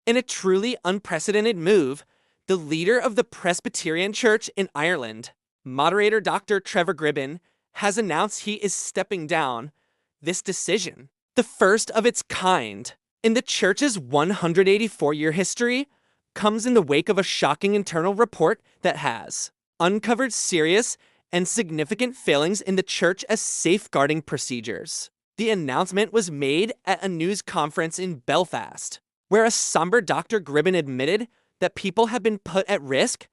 In a truly unprecedented move, the leader of the Presbyterian Church in Ireland, moderator Dr. Trevor Gribben, has announced he is stepping down. This decision, the first of its kind in the church's 184-year history, comes in the wake of a shocking internal report that has uncovered serious and significant failings in the church as safeguarding procedures. The announcement was made at a news conference in Belfast, where a somber Dr. Gribben admitted that people had been put at risk,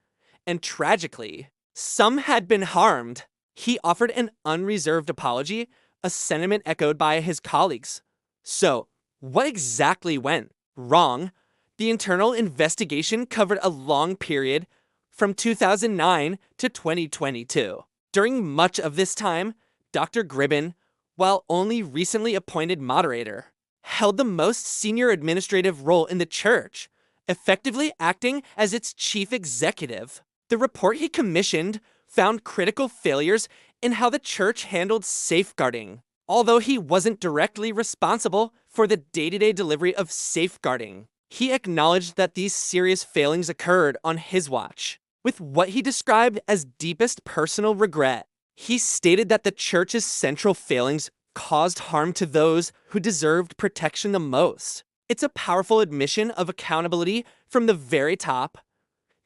and tragically, some had been harmed. He offered an unreserved apology, a sentiment echoed by his colleagues. So, what exactly went wrong? The internal investigation covered a long period from 2009 to 2022. During much of this time, Dr. Gribben, while only recently appointed moderator, held the most senior administrative role in the church, effectively acting as its chief executive. The report he commissioned found critical failures in how the church handled safeguarding, although he wasn't directly responsible for the day-to-day delivery of safeguarding. He acknowledged that these serious failings occurred on his watch, with what he described as deepest personal regret. He stated that the church's central failings caused harm to those who deserved protection the most. It's a powerful admission of accountability from the very top.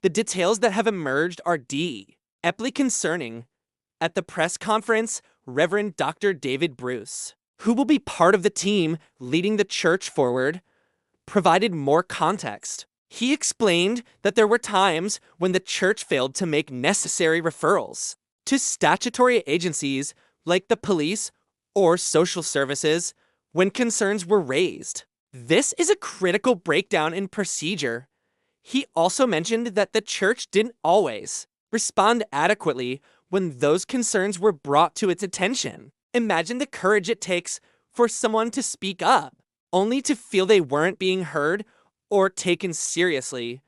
The details that have emerged are deeply concerning. At the press conference, Reverend Dr. David Bruce, who will be part of the team leading the church forward, provided more context. He explained that there were times when the church failed to make necessary referrals to statutory agencies like the police or social services when concerns were raised. This is a critical breakdown in procedure. He also mentioned that the church didn't always respond adequately when those concerns were brought to its attention. Imagine the courage it takes for someone to speak up, only to feel they weren't being heard or taken seriously.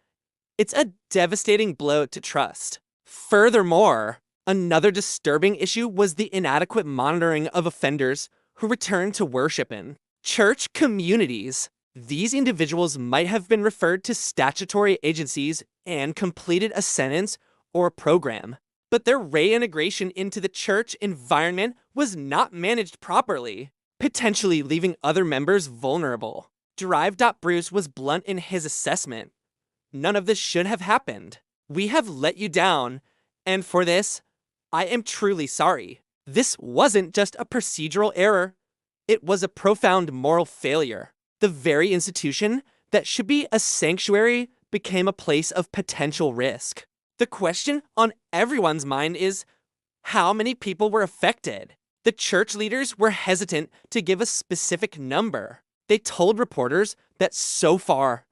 It's a devastating blow to trust. Furthermore, another disturbing issue was the inadequate monitoring of offenders who returned to worship in church communities. These individuals might have been referred to statutory agencies and completed a sentence or a program, but their reintegration into the church environment was not managed properly, potentially leaving other members vulnerable. Bruce was blunt in his assessment. None of this should have happened. We have let you down, and for this, I am truly sorry. This wasn't just a procedural error. It was a profound moral failure. The very institution that should be a sanctuary became a place of potential risk. The question on everyone's mind is, how many people were affected? The church leaders were hesitant to give a specific number. They told reporters that so far,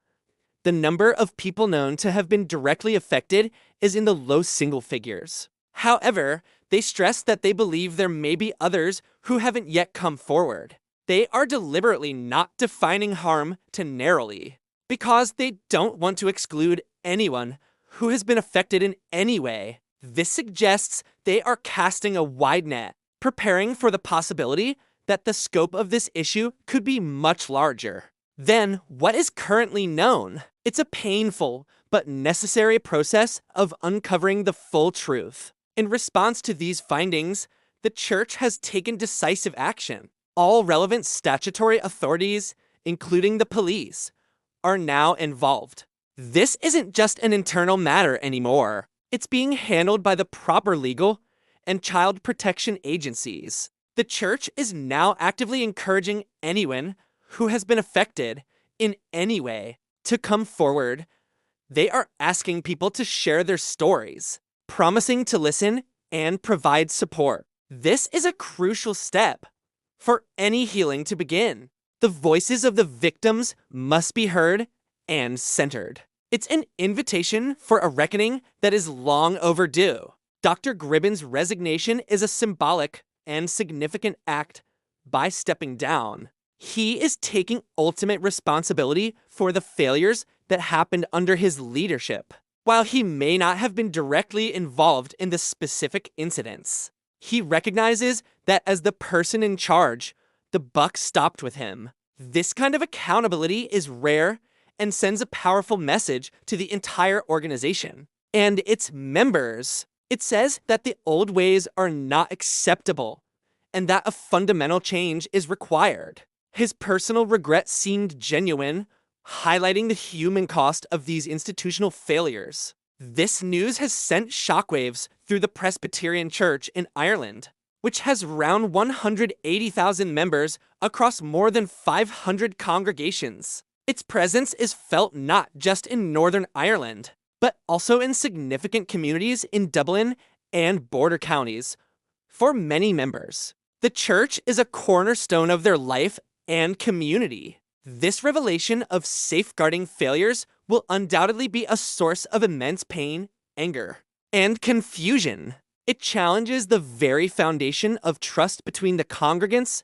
the number of people known to have been directly affected is in the low single figures. However, they stressed that they believe there may be others who haven't yet come forward. They are deliberately not defining harm too narrowly because they don't want to exclude anyone who has been affected in any way. This suggests they are casting a wide net, preparing for the possibility that the scope of this issue could be much larger than what is currently known. It's a painful but necessary process of uncovering the full truth. In response to these findings, the church has taken decisive action. All relevant statutory authorities, including the police, are now involved. This isn't just an internal matter anymore. It's being handled by the proper legal and child protection agencies. The church is now actively encouraging anyone who has been affected in any way to come forward. They are asking people to share their stories, promising to listen and provide support. This is a crucial step for any healing to begin. The voices of the victims must be heard and centered. It's an invitation for a reckoning that is long overdue. Dr. Gribben's resignation is a symbolic and significant act by stepping down. He is taking ultimate responsibility for the failures that happened under his leadership. While he may not have been directly involved in the specific incidents, he recognizes that as the person in charge, the buck stopped with him. This kind of accountability is rare and sends a powerful message to the entire organization and its members. It says that the old ways are not acceptable and that a fundamental change is required. His personal regret seemed genuine, highlighting the human cost of these institutional failures. This news has sent shockwaves through the Presbyterian Church in Ireland, which has around 180,000 members across more than 500 congregations. Its presence is felt not just in Northern Ireland, but also in significant communities in Dublin and border counties. For many members, the church is a cornerstone of their life and community. This revelation of safeguarding failures will undoubtedly be a source of immense pain, anger, and confusion. It challenges the very foundation of trust between the congregants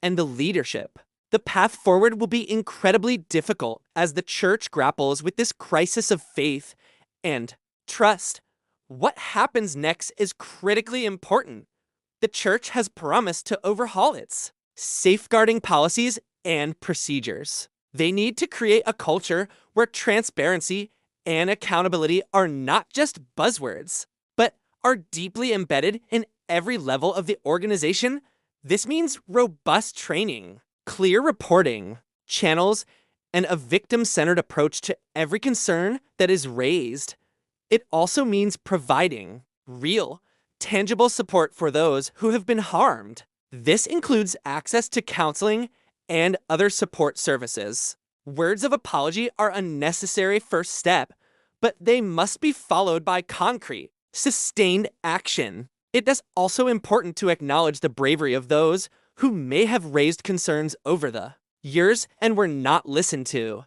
and the leadership. The path forward will be incredibly difficult as the church grapples with this crisis of faith and trust. What happens next is critically important. The church has promised to overhaul its safeguarding policies and procedures. They need to create a culture where transparency and accountability are not just buzzwords, but are deeply embedded in every level of the organization. This means robust training, clear reporting, channels, and a victim-centered approach to every concern that is raised. It also means providing real, tangible support for those who have been harmed. This includes access to counseling and other support services. Words of apology are a necessary first step, but they must be followed by concrete, sustained action. It is also important to acknowledge the bravery of those who may have raised concerns over the years and were not listened to,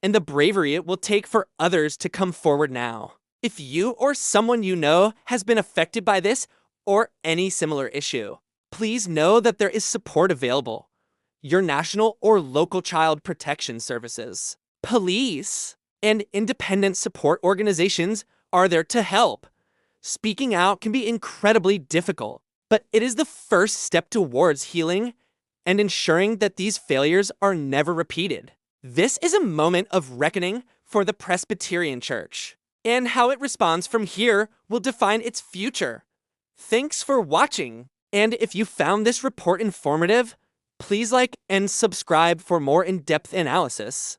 and the bravery it will take for others to come forward now. If you or someone you know has been affected by this or any similar issue, please know that there is support available. Your national or local child protection services, police, and independent support organizations are there to help. Speaking out can be incredibly difficult, but it is the first step towards healing and ensuring that these failures are never repeated. This is a moment of reckoning for the Presbyterian Church, and how it responds from here will define its future. Thanks for watching, and if you found this report informative, please like and subscribe for more in-depth analysis.